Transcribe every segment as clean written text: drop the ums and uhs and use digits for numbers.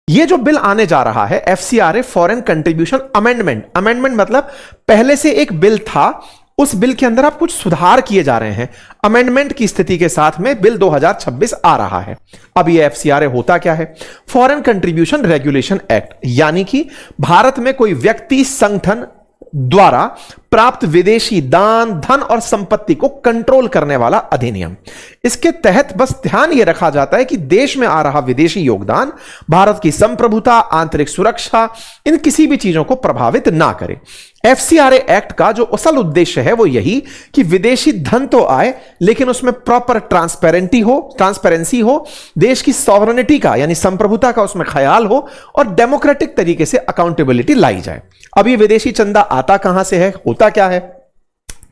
ये जो बिल आने जा रहा है FCRA foreign contribution amendment, amendment मतलब पहले से एक बिल था, उस बिल के अंदर आप कुछ सुधार किए जा रहे हैं, अमेंडमेंट की स्थिति के साथ में बिल 2026 आ रहा है। अब ये एफसीआरए होता क्या है? फॉरेन कंट्रीब्यूशन रेगुलेशन एक्ट, यानी कि भारत में कोई व्यक्ति संगठन द्वारा प्राप्त विदेशी दान धन और संपत्ति को कंट्रोल करने वाला अधिनियम। इसके तहत बस ध्यान यह रखा जाता है कि देश में आ रहा विदेशी योगदान भारत की संप्रभुता, आंतरिक सुरक्षा, इन किसी भी चीजों को प्रभावित ना करे। एफसीआरए एक्ट का जो असल उद्देश्य है वो यही कि विदेशी धन तो आए लेकिन उसमें प्रॉपर ट्रांसपेरेंसी हो, देश की सॉवरेनिटी का यानी संप्रभुता का उसमें ख्याल हो और डेमोक्रेटिक तरीके से अकाउंटेबिलिटी लाई जाए। अब ये विदेशी चंदा आता कहां से है, होता क्या है?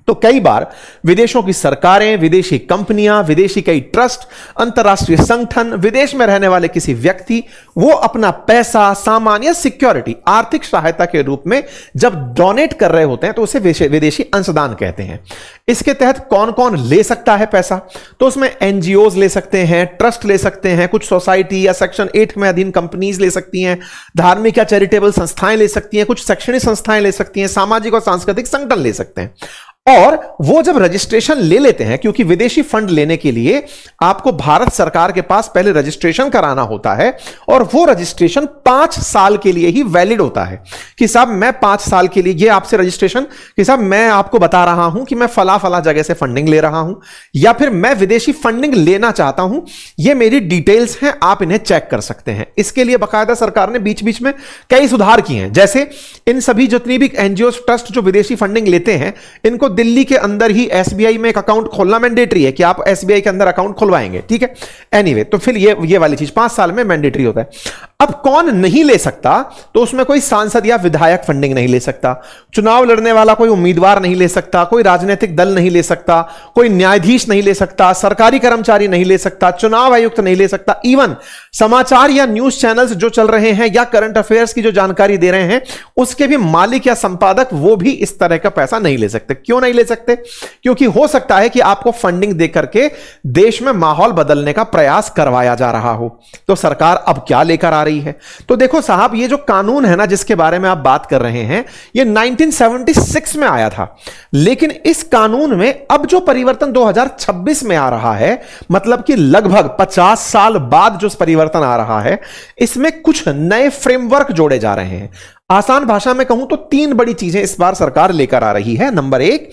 तो कई बार विदेशों की सरकारें, विदेशी कंपनियां, विदेशी कई ट्रस्ट, अंतरराष्ट्रीय संगठन, विदेश में रहने वाले किसी व्यक्ति वो अपना पैसा, सामान या सिक्योरिटी आर्थिक सहायता के रूप में जब डोनेट कर रहे होते हैं तो उसे विदेशी अंशदान कहते हैं। इसके तहत कौन कौन ले सकता है पैसा? तो उसमें एनजीओज ले सकते हैं, ट्रस्ट ले सकते हैं, कुछ सोसाइटी या सेक्शन 8 में अधीन कंपनीज ले सकती हैं, धार्मिक या चैरिटेबल संस्थाएं ले सकती हैं, कुछ शैक्षणिक संस्थाएं ले सकती हैं, सामाजिक और सांस्कृतिक संगठन ले सकते हैं। और वो जब रजिस्ट्रेशन ले लेते हैं, क्योंकि विदेशी फंड लेने के लिए आपको भारत सरकार के पास पहले रजिस्ट्रेशन कराना होता है और वो रजिस्ट्रेशन 5 साल के लिए ही वैलिड होता है कि साहब मैं 5 साल के लिए ये आपसे रजिस्ट्रेशन कि साहब मैं आपको बता रहा हूं कि मैं फला फला जगह से फंडिंग ले रहा हूं या फिर मैं विदेशी फंडिंग लेना चाहता हूं, ये मेरी डिटेल्स हैं, आप इन्हें चेक कर सकते हैं। इसके लिए बाकायदा सरकार ने बीच बीच में कई सुधार किए हैं, जैसे इन सभी जितनी भी एनजीओ ट्रस्ट जो विदेशी फंडिंग लेते हैं इनको दिल्ली के अंदर ही एसबीआई में एक अकाउंट खोलना मैंडेटरी है कि आप एसबीआई के अंदर अकाउंट खुलवाएंगे, ठीक है। एनीवे, तो फिर ये वाली चीज 5 साल में मैंडेटरी होता है। अब कौन नहीं ले सकता? तो उसमें कोई सांसद या विधायक फंडिंग नहीं ले सकता, चुनाव लड़ने वाला कोई उम्मीदवार नहीं ले सकता, कोई राजनीतिक दल नहीं ले सकता, कोई न्यायाधीश नहीं ले सकता, सरकारी कर्मचारी नहीं ले सकता, चुनाव आयुक्त नहीं ले सकता, इवन समाचार या न्यूज चैनल्स जो चल रहे हैं या करंट अफेयर्स की जो जानकारी दे रहे हैं उसके भी मालिक या संपादक वो भी इस तरह का पैसा नहीं ले सकते। क्यों नहीं ले सकते? क्योंकि हो सकता है कि आपको फंडिंग देकर के देश में माहौल बदलने का प्रयास करवाया जा रहा हो। तो सरकार अब क्या लेकर आ रही है? तो देखो साहब, ये जो कानून है ना जिसके बारे में आप बात कर रहे हैं, ये 1976 में आया था, लेकिन इस कानून में अब जो परिवर्तन 2026 में आ रहा है, मतलब कि लगभग 50 साल बाद जो परिवर्तन आ रहा है, इसमें कुछ नए फ्रेमवर्क जोड़े जा रहे हैं। आसान भाषा में कहूं तो 3 बड़ी चीजें इस बार सरकार लेकर आ रही है। नंबर 1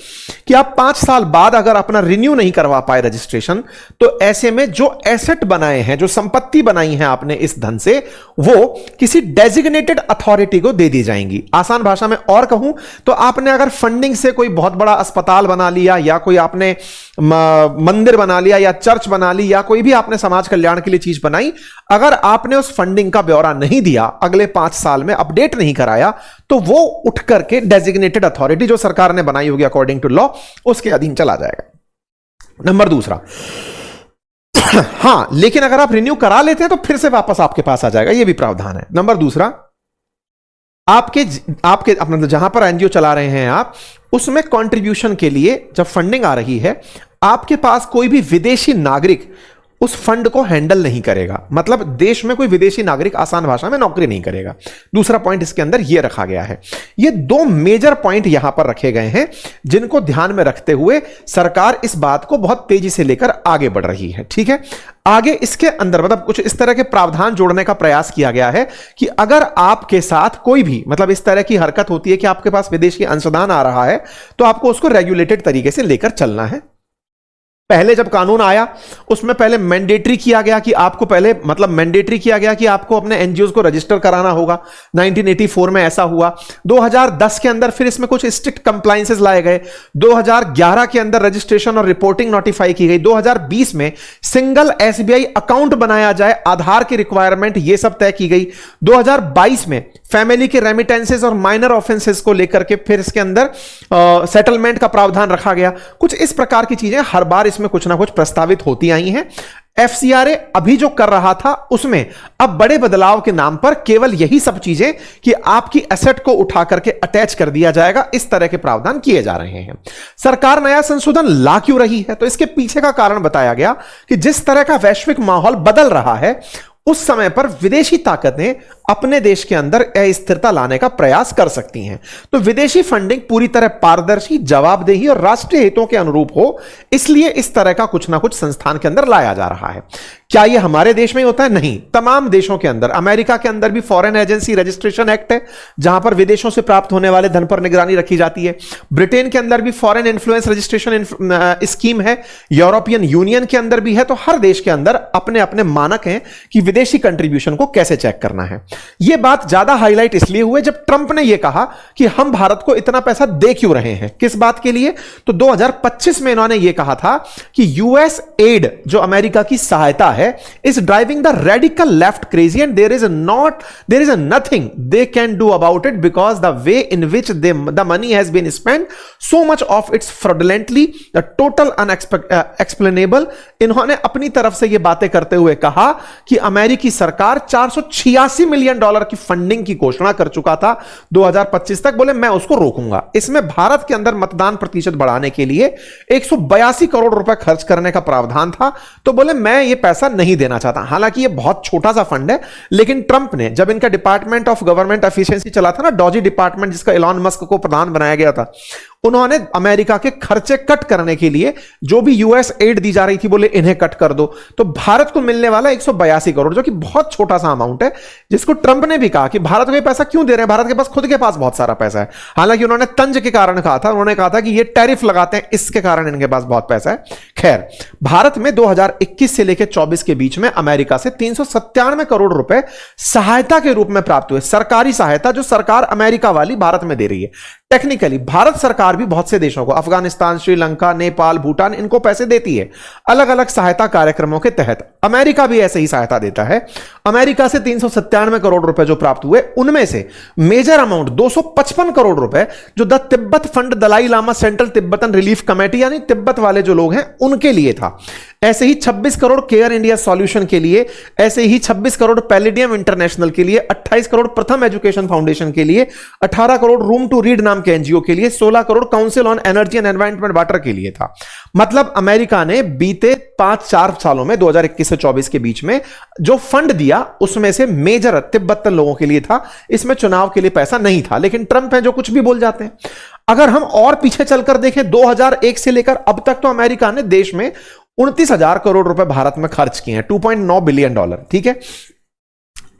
कि आप 5 साल बाद अगर अपना रिन्यू नहीं करवा पाए रजिस्ट्रेशन, तो ऐसे में जो एसेट बनाए हैं, जो संपत्ति बनाई है आपने इस धन से, वो किसी डेजिग्नेटेड अथॉरिटी को दे दी जाएंगी। आसान भाषा में और कहूं तो आपने अगर फंडिंग से कोई बहुत बड़ा अस्पताल बना लिया या कोई आपने मंदिर बना लिया या चर्च बना ली या कोई भी आपने समाज कल्याण के लिए चीज बनाई, अगर आपने उस फंडिंग का ब्यौरा नहीं दिया, अगले 5 साल में अपडेट नहीं कराया, तो वो उठ करके डेजिग्नेटेड अथॉरिटी जो सरकार ने बनाई होगी अकॉर्डिंग टू लॉ, उसके अधीन चला जाएगा। नंबर 2 हां, लेकिन अगर आप रिन्यू करा लेते हैं तो फिर से वापस आपके पास आ जाएगा, यह भी प्रावधान है। नंबर 2 आपके अपना जहां पर एनजीओ चला रहे हैं आप, उसमें कंट्रीब्यूशन के लिए जब फंडिंग आ रही है, आपके पास कोई भी विदेशी नागरिक उस फंड को हैंडल नहीं करेगा। मतलब देश में कोई विदेशी नागरिक आसान भाषा में नौकरी नहीं करेगा। दूसरा पॉइंट इसके अंदर यह रखा गया है। ये 2 मेजर पॉइंट यहां पर रखे गए हैं जिनको ध्यान में रखते हुए सरकार इस बात को बहुत तेजी से लेकर आगे बढ़ रही है, ठीक है। आगे इसके अंदर मतलब कुछ इस तरह के प्रावधान जोड़ने का प्रयास किया गया है कि अगर आपके साथ कोई भी मतलब इस तरह की हरकत होती है कि आपके पास विदेशी अंशदान आ रहा है, तो आपको उसको रेगुलेटेड तरीके से लेकर चलना है। पहले जब कानून आया उसमें पहले मैंडेटरी किया गया कि आपको मैंडेटरी किया गया कि आपको अपने एनजीओ को रजिस्टर कराना होगा। 1984 में ऐसा हुआ। 2010 के अंदर फिर इसमें कुछ स्ट्रिक्ट कंप्लायंसेस लाए गए। 2011 के अंदर रजिस्ट्रेशन और रिपोर्टिंग नोटिफाई की गई। 2020 में सिंगल एसबीआई अकाउंट बनाया जाए, आधार की रिक्वायरमेंट ये सब तय की गई। 2022 में फैमिली के रेमिटेंसेस और माइनर ऑफेंसेस को लेकर के फिर इसके अंदर सेटलमेंट का प्रावधान रखा गया। कुछ इस प्रकार की चीजें हर बार इसमें कुछ ना कुछ प्रस्तावित होती आई हैं। एफसीआरए अभी जो कर रहा था उसमें अब बड़े बदलाव के नाम पर केवल यही सब चीजें कि आपकी एसेट को उठा करके अटैच कर दिया जाएगा, इस तरह के प्रावधान किए जा रहे हैं। सरकार नया संशोधन ला क्यों रही है? तो इसके पीछे का कारण बताया गया कि जिस तरह का वैश्विक माहौल बदल रहा है उस समय पर विदेशी ताकतें अपने देश के अंदर अस्थिरता लाने का प्रयास कर सकती हैं। तो विदेशी फंडिंग पूरी तरह पारदर्शी, जवाबदेही और राष्ट्रीय हितों के अनुरूप हो, इसलिए इस तरह का कुछ ना कुछ संस्थान के अंदर लाया जा रहा है। क्या यह हमारे देश में ही होता है? नहीं, तमाम देशों के अंदर, अमेरिका के अंदर भी फॉरेन एजेंसी रजिस्ट्रेशन एक्ट है, जहां पर विदेशों से प्राप्त होने वाले धन पर निगरानी रखी जाती है। ब्रिटेन के अंदर भी फॉरेन इन्फ्लुएंस रजिस्ट्रेशन स्कीम है, यूरोपियन यूनियन के अंदर भी है। तो हर देश के अंदर अपने अपने मानक हैं कि विदेशी कंट्रीब्यूशन को कैसे चेक करना है। यह बात ज्यादा हाईलाइट इसलिए हुई जब ट्रंप ने यह कहा कि हम भारत को इतना पैसा दे क्यों रहे हैं, किस बात के लिए। तो 2025 में इन्होंने यह कहा था कि यूएस एड, जो अमेरिका की सहायता है, is driving the radical left crazy and there is nothing they can do about it because the way in which the money has been spent, so much of it's fraudulently, the total unexplainable। इन्होंने अपनी तरफ से ये बातें करते हुए कहा कि अमेरिकी सरकार $486 मिलियन की फंडिंग की घोषणा कर चुका था 2025 तक। बोले मैं उसको रोकूंगा। इसमें भारत के अंदर मतदान प्रतिशत बढ़ाने के लिए 182 करोड़ रुपए खर्च करने का प्रावधान था। तो बोले मैं ये पैसा नहीं देना चाहता। हालांकि ये बहुत छोटा सा फंड है, लेकिन ट्रंप ने जब इनका डिपार्टमेंट ऑफ गवर्नमेंट एफिशिएंसी चला था ना, डॉजी डिपार्टमेंट, जिसका एलॉन मस्क को प्रधान बनाया गया था, उन्होंने अमेरिका के खर्चे कट करने के लिए जो भी यूएस एड दी जा रही थी, बोले इन्हें कट कर दो। तो भारत को मिलने वाला 182 करोड़, जो कि बहुत छोटा सा अमाउंट है, जिसको ट्रंप ने भी कहा कि भारत को ये पैसा क्यों दे रहे हैं, भारत के पास खुद के पास बहुत सारा पैसा है। हालांकि उन्होंने तंज के कारण कहा था, उन्होंने कहा था कि ये टैरिफ लगाते हैं, इसके कारण इनके पास बहुत पैसा है। खैर, भारत में 2021 से लेकर 24 के बीच में अमेरिका से 397 करोड़ रुपए सहायता के रूप में प्राप्त हुए, सरकारी सहायता जो सरकार अमेरिका वाली भारत में दे रही है। टेक्निकली भारत सरकार भी बहुत से देशों को, अफगानिस्तान, श्रीलंका, नेपाल, भूटान, इनको पैसे देती है अलग अलग सहायता कार्यक्रमों के तहत। अमेरिका भी ऐसे ही सहायता देता है। अमेरिका से 397 करोड़ रुपए जो प्राप्त हुए, उनमें से मेजर अमाउंट 255 करोड़ रुपए जो the Tibet fund Dalai Lama central Tibetan relief committee, यानी तिब्बत वाले जो लोग हैं, उनके लिए था। ऐसे ही 26 करोड़ केयर इंडिया सॉल्यूशन के लिए, ऐसे ही 26 करोड़ पैलिडियम इंटरनेशनल के लिए, 28 करोड़ प्रथम एजुकेशन फाउंडेशन के लिए, 18 करोड़ रूम टू रीड नाम के एनजीओ के लिए, 16 crore council on energy and environment water के लिए था। मतलब अमेरिका ने बीते 5-4 सालों में 2021 से 24 के बीच में जो फंड दिया, उसमें से मेजर तिब्बतन लोगों के लिए था। इसमें चुनाव के लिए पैसा नहीं था, लेकिन ट्रंप है जो कुछ भी बोल जाते हैं। अगर हम और पीछे चलकर देखें, 2001 से लेकर अब तक तो अमेरिका ने देश में 29,000 करोड़ रुपए भारत में खर्च किए हैं, $2.9 बिलियन। ठीक है,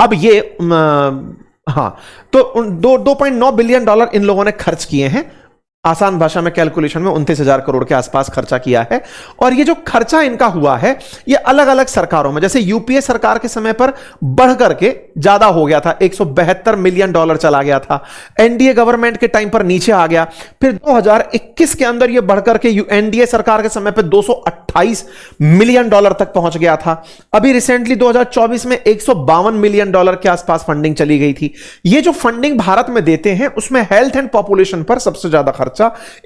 अब ये हाँ, तो 2.9 बिलियन डॉलर इन लोगों ने खर्च किए हैं। आसान भाषा में कैलकुलेशन में 29,000 करोड़ के आसपास खर्चा किया है। और ये जो खर्चा इनका हुआ है, ये अलग अलग सरकारों में, जैसे यूपीए सरकार के समय पर बढ़ करके ज्यादा हो गया था, $172 मिलियन चला गया था। एनडीए गवर्नमेंट के टाइम पर नीचे आ गया, फिर 2021 के अंदर ये बढ़कर के एनडीए सरकार के समय पर $228 मिलियन तक पहुंच गया था। अभी रिसेंटली 2024 में $152 मिलियन के आसपास फंडिंग चली गई थी। ये जो फंडिंग भारत में देते हैं, उसमें हेल्थ एंड पॉपुलेशन पर सबसे ज्यादा खर्चा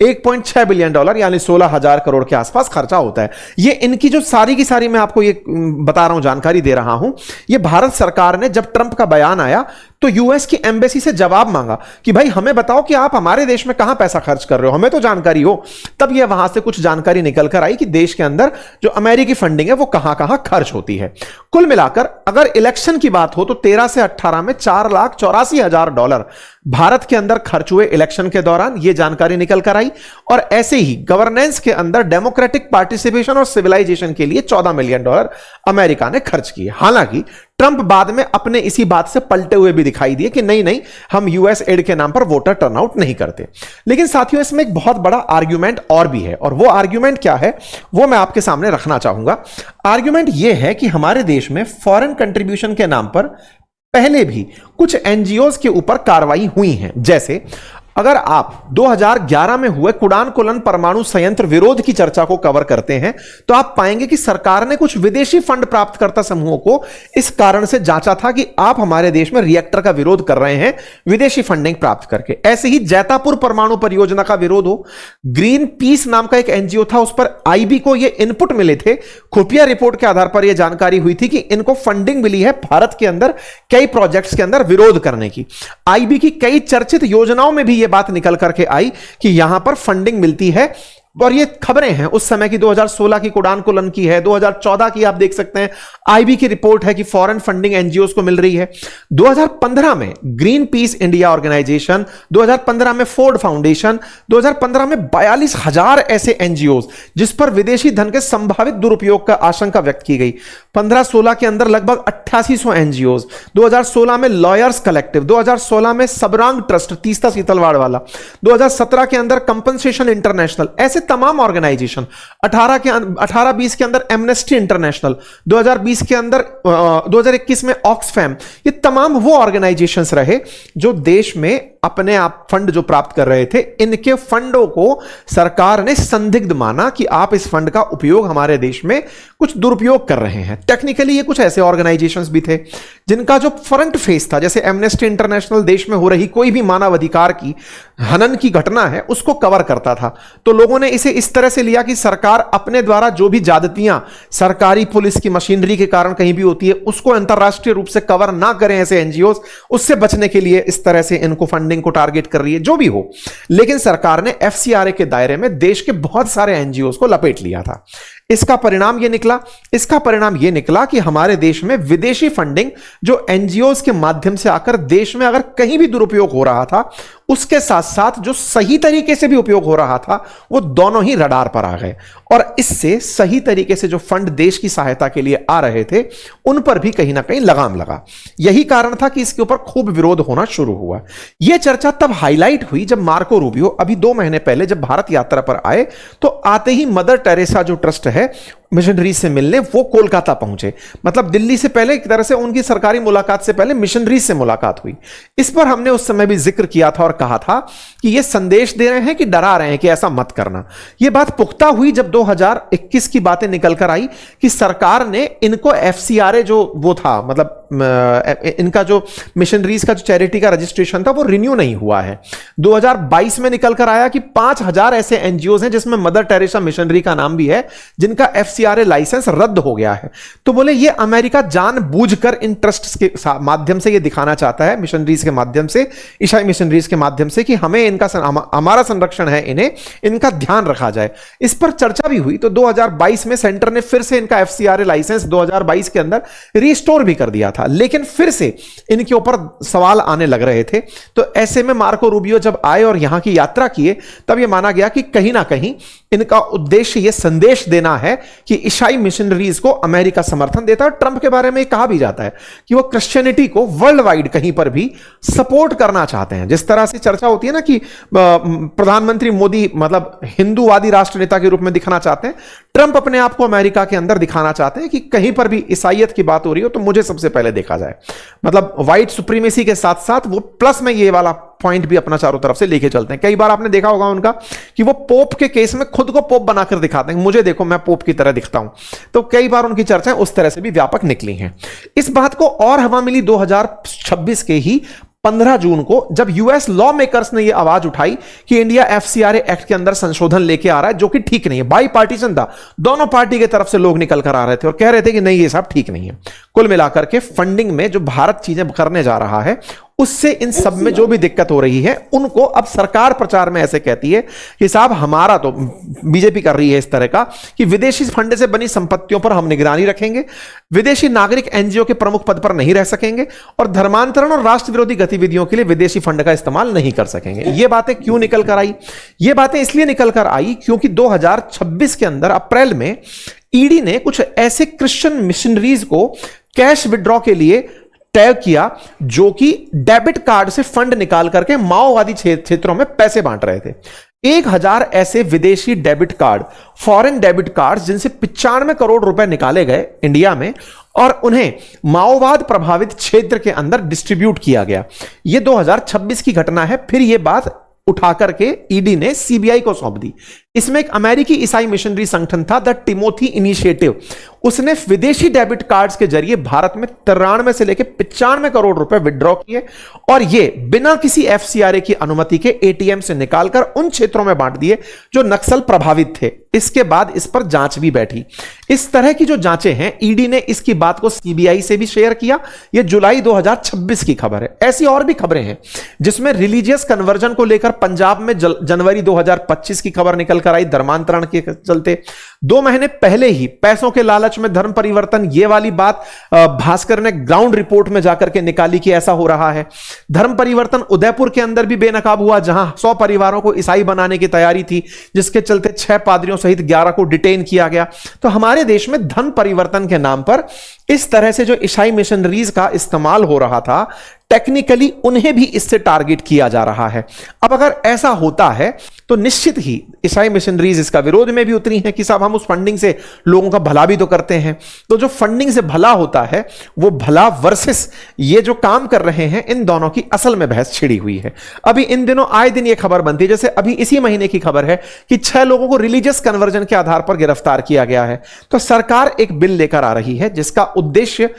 1.6 बिलियन डॉलर, यानी 16,000 करोड़ के आसपास खर्चा होता है। ये इनकी जो सारी की सारी मैं आपको ये बता रहा हूं, जानकारी दे रहा हूं, ये भारत सरकार ने जब ट्रंप का बयान आया तो यूएस की एम्बेसी से जवाब मांगा कि भाई हमें बताओ कि आप हमारे देश में कहां पैसा खर्च कर रहे हो, हमें तो जानकारी हो। तब ये वहां से कुछ जानकारी निकल कर आई कि देश के अंदर जो अमेरिकी फंडिंग है वो कहां कहां खर्च होती है। कुल मिलाकर अगर इलेक्शन की बात हो तो 13 से 18 में $4,84,000 भारत के अंदर खर्च हुए इलेक्शन के दौरान, यह जानकारी निकल कर आई। और ऐसे ही गवर्नेंस के अंदर डेमोक्रेटिक पार्टिसिपेशन और सिविलाइजेशन के लिए $14 मिलियन अमेरिका ने खर्च किए। हालांकि ट्रंप बाद में अपने इसी बात से पलटे हुए भी दिखाई दिए कि नहीं नहीं, हम यूएस एड के नाम पर वोटर टर्नआउट नहीं करते। लेकिन साथियों, इसमें एक बहुत बड़ा आर्ग्यूमेंट और भी है, और वो आर्ग्यूमेंट क्या है वो मैं आपके सामने रखना चाहूंगा। आर्ग्यूमेंट ये है कि हमारे देश में फॉरेन कंट्रीब्यूशन के नाम पर पहले भी कुछ एनजीओज के ऊपर कार्रवाई हुई है। जैसे अगर आप 2011 में हुए कुडानकुलन परमाणु संयंत्र विरोध की चर्चा को कवर करते हैं तो आप पाएंगे कि सरकार ने कुछ विदेशी फंड प्राप्तकर्ता समूहों को इस कारण से जांचा था कि आप हमारे देश में रिएक्टर का विरोध कर रहे हैं विदेशी फंडिंग प्राप्त करके। ऐसे ही जैतापुर परमाणु परियोजना का विरोध हो, ग्रीन पीस नाम का एक एनजीओ था, उस पर आईबी को यह इनपुट मिले थे, खुफिया रिपोर्ट के आधार पर यह जानकारी हुई थी कि इनको फंडिंग मिली है भारत के अंदर कई प्रोजेक्ट्स के अंदर विरोध करने की। आईबी की कई चर्चित योजनाओं में भी यह बात निकल करके आई कि यहां पर फंडिंग मिलती है और ये खबरें हैं उस समय की, 2016 की कुडान कोलन की है, 2014 की आप देख सकते हैं आईबी की रिपोर्ट है कि फॉरेन फंडिंग एनजीओस को मिल रही है। 2015 में ग्रीन पीस इंडिया ऑर्गेनाइजेशन, 2015 में फोर्ड फाउंडेशन, 2015 में 42,000 ऐसे एनजीओस जिस पर विदेशी धन के संभावित दुरुपयोग का आशंका व्यक्त की गई। 15-16 के अंदर लगभग 8800 एनजीओस, 2016 में लॉयर्स कलेक्टिव, 2016 में सबरांग ट्रस्ट तीस्ता सीतलवाड़ वाला, 2017 के अंदर कंपनसेशन इंटरनेशनल, ऐसे तमाम ऑर्गेनाइजेशन, 18-20 के अंदर एमनेस्टी इंटरनेशनल, 2020 के अंदर 2021 में ऑक्सफैम, ये तमाम वो ऑर्गेनाइजेशंस रहे जो देश में अपने आप फंड जो प्राप्त कर रहे थे, इनके फंडों को सरकार ने संदिग्ध माना कि आप इस फंड का उपयोग हमारे देश में कुछ दुरुपयोग कर रहे हैं। टेक्निकली ये कुछ ऐसे ऑर्गेनाइजेशंस भी थे जिनका जो फ्रंट फेस था, जैसे एमनेस्टी इंटरनेशनल देश में हो रही कोई भी मानवाधिकार की हनन की घटना है उसको कवर करता था। तो लोगों ने इसे इस तरह से लिया कि सरकार अपने द्वारा जो भी ज्यादतियां सरकारी पुलिस की मशीनरी के कारण कहीं भी होती है उसको अंतरराष्ट्रीय रूप से कवर ना करें ऐसे एनजीओस, उससे बचने के लिए इस तरह से इनको फंडिंग को टारगेट कर रही है, जो भी हो। लेकिन सरकार ने एफसीआरए के दायरे में देश के बहुत सारे एनजीओस को लपेट लिया था। इसका परिणाम यह निकला कि हमारे देश में विदेशी फंडिंग जो एनजीओस के माध्यम से आकर देश में अगर कहीं भी दुरुपयोग हो रहा था, उसके साथ साथ जो सही तरीके से भी उपयोग हो रहा था, वो दोनों ही रडार पर आ गए। और इससे सही तरीके से जो फंड देश की सहायता के लिए आ रहे थे उन पर भी कहीं ना कहीं लगाम लगा। यही कारण था कि इसके ऊपर खूब विरोध होना शुरू हुआ। यह चर्चा तब हाईलाइट हुई जब मार्को रूबियो अभी 2 महीने पहले जब भारत यात्रा पर आए तो आते ही मदर टेरेसा जो ट्रस्ट है मिशनरी से मिलने वो कोलकाता पहुंचे। मतलब दिल्ली से पहले एक तरह से उनकी सरकारी मुलाकात से पहले मिशनरी से मुलाकात हुई। इस पर हमने उस समय भी जिक्र किया था और कहा था कि ये संदेश दे रहे हैं कि डरा रहे हैं कि ऐसा मत करना। ये बात पुख्ता हुई जब 2021 की बातें निकल कर आई कि सरकार ने इनको एफसीआरए जो वो था, मतलब इनका जो मिशनरीज का जो चैरिटी का रजिस्ट्रेशन था वो रिन्यू नहीं हुआ है। 2022 में निकल कर आया कि 5000 ऐसे एनजीओ हैं जिसमें मदर टेरेसा मिशनरी का नाम भी है, जिनका एफसीआरए लाइसेंस रद्द हो गया है। तो बोले ये अमेरिका जानबूझकर इन ट्रस्ट्स के माध्यम से ये दिखाना चाहता है, मिशनरीज के माध्यम से, ईसाई मिशनरीज के माध्यम से, कि हमें इनका हमारा संरक्षण है, इन्हें इनका ध्यान रखा जाए। इस पर चर्चा भी हुई। तो 2022 में सेंटर ने फिर से इनका एफसीआरए लाइसेंस 2022 के अंदर रिस्टोर भी कर दिया था, लेकिन फिर से इनके ऊपर सवाल आने लग रहे थे। तो ऐसे में मार्को रूबियो जब आए और यहां की यात्रा किए तब यह माना गया कि कहीं ना कहीं इनका उद्देश्य यह संदेश देना है कि ईसाई मिशनरीज को अमेरिका समर्थन देता है। ट्रंप के बारे में कहा भी जाता है कि वो क्रिश्चियनिटी को वर्ल्ड वाइड कहीं पर भी सपोर्ट करना चाहते हैं। जिस तरह से चर्चा होती है ना कि प्रधानमंत्री मोदी मतलब हिंदूवादी राष्ट्र नेता के रूप में दिखाना चाहते हैं, ट्रंप अपने आप को अमेरिका के अंदर दिखाना चाहते हैं कि कहीं पर भी ईसाइयत की बात हो रही हो तो मुझे सबसे पहले देखा जाए। मतलब व्हाइट सुप्रीमेसी के साथ साथ वो प्लस में ये वाला पॉइंट भी अपना चारों तरफ से लेके चलते हैं। कई बार आपने देखा होगा उनका कि वो पोप के केस में खुद को पोप बनाकर दिखाते हैं, मुझे देखो मैं पोप की तरह दिखता हूं। तो कई बार उनकी चर्चाएं उस तरह से भी व्यापक निकली हैं। इस बात को और हवा मिली 2026 के ही 15 जून को, जब यूएस लॉ मेकर्स ने यह आवाज उठाई कि इंडिया एफसीआरए एक्ट के अंदर संशोधन लेके आ रहा है जो कि ठीक नहीं है। बाई पार्टीशन था, दोनों पार्टी की तरफ से लोग निकल कर आ रहे थे और कह रहे थे कि नहीं ये सब ठीक नहीं है। कुल मिलाकर के फंडिंग में जो भारत चीजें करने जा रहा है उससे इन सब में जो भी दिक्कत हो रही है उनको अब सरकार प्रचार में ऐसे कहती है कि साहब हमारा तो बीजेपी कर रही है इस तरह का कि विदेशी फंड से बनी संपत्तियों पर हम निगरानी रखेंगे, विदेशी नागरिक एनजीओ के प्रमुख पद पर नहीं रह सकेंगे और धर्मांतरण और राष्ट्र विरोधी गतिविधियों के लिए विदेशी फंड का इस्तेमाल नहीं कर सकेंगे। ये बातें क्यों निकल कर आई? ये बातें इसलिए निकल कर आई क्योंकि 2026 के अंदर अप्रैल में ईडी ने कुछ ऐसे क्रिश्चियन मिशनरीज को कैश विड्रॉ के लिए तय किया जो कि डेबिट कार्ड से फंड निकाल करके माओवादी क्षेत्रों में पैसे बांट रहे थे। 1000 ऐसे विदेशी debit card, foreign debit card, जिनसे 95 करोड़ रुपए निकाले गए इंडिया में और उन्हें माओवाद प्रभावित क्षेत्र के अंदर डिस्ट्रीब्यूट किया गया। यह 2026 की घटना है। फिर यह बात उठा करके ईडी ने सीबीआई को सौंप दी। इसमें एक अमेरिकी ईसाई मिशनरी संगठन था द टिमोथी इनिशिएटिव, उसने विदेशी डेबिट कार्ड्स के जरिए भारत में 93 से लेकर 95 करोड़ रुपए विड्रॉ किए और ये बिना किसी एफसीआरए की अनुमति के एटीएम से निकालकर उन क्षेत्रों में बांट दिए जो नक्सल प्रभावित थे। इसके बाद इस पर जांच भी बैठी। इस तरह की जो जांचें हैं, ईडी ने इसकी बात को सीबीआई से भी शेयर किया। यह जुलाई 2026 की खबर है। ऐसी और भी खबरें हैं जिसमें रिलीजियस कन्वर्जन को लेकर पंजाब में जनवरी 2025 की खबर निकल कर लेकर आई धर्मांतरण के चलते। 2 महीने पहले ही पैसों के लालच में धर्म परिवर्तन, ये वाली बात भास्कर ने ग्राउंड रिपोर्ट में जाकर के निकाली कि ऐसा हो रहा है। धर्म परिवर्तन उदयपुर के अंदर भी बेनकाब हुआ, जहां 100 परिवारों को ईसाई बनाने की तैयारी थी, जिसके चलते 6 पादरियों सहित 11 को डिटेन किया गया। तो हमारे देश में धर्म परिवर्तन के नाम पर इस तरह से जो ईसाई मिशनरीज का इस्तेमाल हो रहा था, टेक्निकली उन्हें भी इससे टारगेट किया जा रहा है। अब अगर ऐसा होता है तो निश्चित ही ईसाई मिशनरीज इसका विरोध में भी उतरी हैं कि साहब हम उस फंडिंग से लोगों का भला भी तो करते हैं। तो जो फंडिंग से भला होता है वो भला वर्सेस ये जो काम कर रहे हैं, इन दोनों की असल में बहस छिड़ी हुई है। अभी इन दिनों आए दिन ये खबर बनती है, जैसे अभी इसी महीने की खबर है कि 6 लोगों को रिलीजियस कन्वर्जन के आधार पर गिरफ्तार किया गया है। तो सरकार एक बिल लेकर आ रही है जिसका उद्देश्य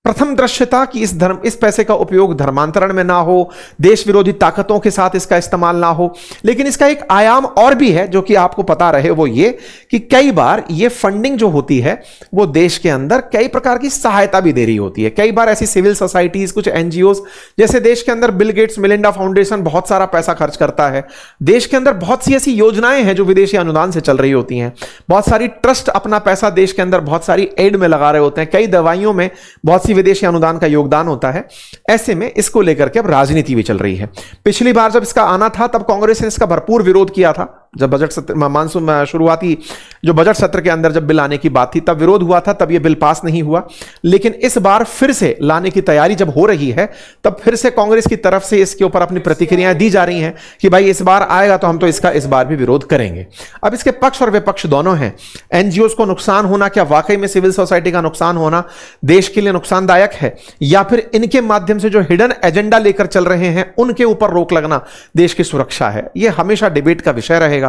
प्रथम दृश्यता कि इस पैसे का उपयोग धर्मांतरण में ना हो, देश विरोधी ताकतों के साथ इसका इस्तेमाल ना हो। लेकिन इसका एक आयाम और भी है जो कि आपको पता रहे, वो ये कि कई बार ये फंडिंग जो होती है वो देश के अंदर कई प्रकार की सहायता भी दे रही होती है। कई बार ऐसी सिविल सोसाइटीज, कुछ एनजीओ, जैसे देश के अंदर बिल गेट्स मिलिंडा फाउंडेशन बहुत सारा पैसा खर्च करता है। देश के अंदर बहुत सी ऐसी योजनाएं हैं जो विदेशी अनुदान से चल रही होती हैं। बहुत सारी ट्रस्ट अपना पैसा देश के अंदर बहुत सारी एड में लगा रहे होते हैं। कई दवाइयों में बहुत सी विदेशी अनुदान का योगदान होता है। ऐसे में इसको लेकर के अब राजनीति भी चल रही है। पिछली बार जब इसका आना था तब कांग्रेस ने इसका भरपूर विरोध किया था। जब बजट सत्र, मानसून शुरुआती जो बजट सत्र के अंदर जब बिल आने की बात थी तब विरोध हुआ था, तब यह बिल पास नहीं हुआ। लेकिन इस बार फिर से लाने की तैयारी जब हो रही है तब फिर से कांग्रेस की तरफ से इसके ऊपर अपनी प्रतिक्रियाएं दी जा रही हैं कि भाई इस बार आएगा तो हम तो इसका इस बार भी विरोध करेंगे। अब इसके पक्ष और विपक्ष दोनों हैं। एनजीओ को नुकसान होना, क्या वाकई में सिविल सोसाइटी का नुकसान होना देश के लिए नुकसानदायक है, या फिर इनके माध्यम से जो हिडन एजेंडा लेकर चल रहे हैं उनके ऊपर रोक लगना देश की सुरक्षा है? यह हमेशा डिबेट का विषय रहेगा।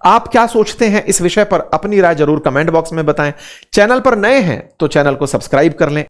आप क्या सोचते हैं इस विषय पर? अपनी राय जरूर कमेंट बॉक्स में बताएं। चैनल पर नए हैं तो चैनल को सब्सक्राइब कर लें।